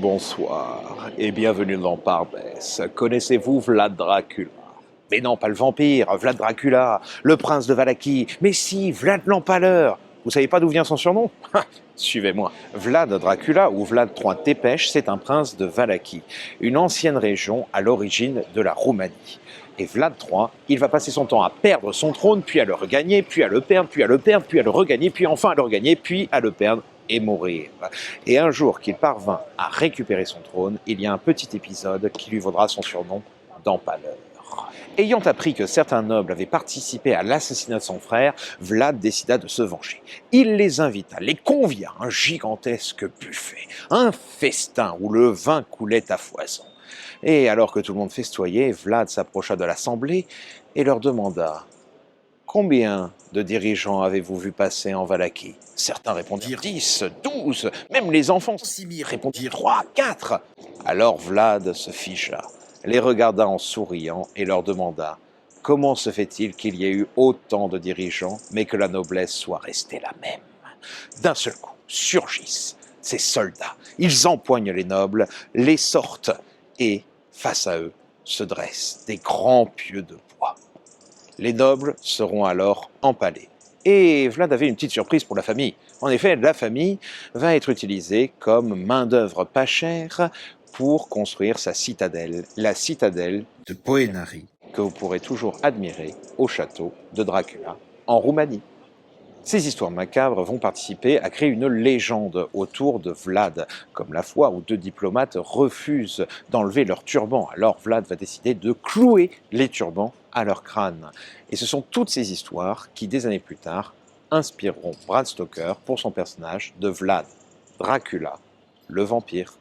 Bonsoir et bienvenue dans Parbès. Connaissez-vous Vlad Dracula? Mais non, pas le vampire, Vlad Dracula, le prince de Valachie. Mais si, Vlad l'Empaleur. Vous savez pas d'où vient son surnom? Suivez-moi. Vlad Dracula, ou Vlad III Tepes, c'est un prince de Valachie, une ancienne région à l'origine de la Roumanie. Et Vlad III, il va passer son temps à perdre son trône, puis à le regagner, puis à le perdre, puis à le perdre, puis à le regagner, puis enfin à le regagner, puis à le perdre et mourir. Et un jour qu'il parvint à récupérer son trône, il y a un petit épisode qui lui vaudra son surnom d'Empaleur. Ayant appris que certains nobles avaient participé à l'assassinat de son frère, Vlad décida de se venger. Il les invita, les convia à un gigantesque buffet, un festin où le vin coulait à foison. Et alors que tout le monde festoyait, Vlad s'approcha de l'assemblée et leur demanda « Combien de dirigeants avez-vous vu passer en Valachie ?» Certains répondirent « 10, 12, même les enfants s'y répondirent « 3, 4 !» Alors Vlad se figea, les regarda en souriant et leur demanda « Comment se fait-il qu'il y ait eu autant de dirigeants, mais que la noblesse soit restée la même ?» D'un seul coup, surgissent ces soldats. Ils empoignent les nobles, les sortent, et face à eux se dressent des grands pieux de bois. Les nobles seront alors empalés. Et Vlad avait une petite surprise pour la famille. En effet, la famille va être utilisée comme main-d'œuvre pas chère pour construire sa citadelle, la citadelle de Poenari, que vous pourrez toujours admirer au château de Dracula en Roumanie. Ces histoires macabres vont participer à créer une légende autour de Vlad, comme la fois où deux diplomates refusent d'enlever leur turban. Alors Vlad va décider de clouer les turbans à leur crâne. Et ce sont toutes ces histoires qui, des années plus tard, inspireront Bram Stoker pour son personnage de Vlad Dracula, le vampire.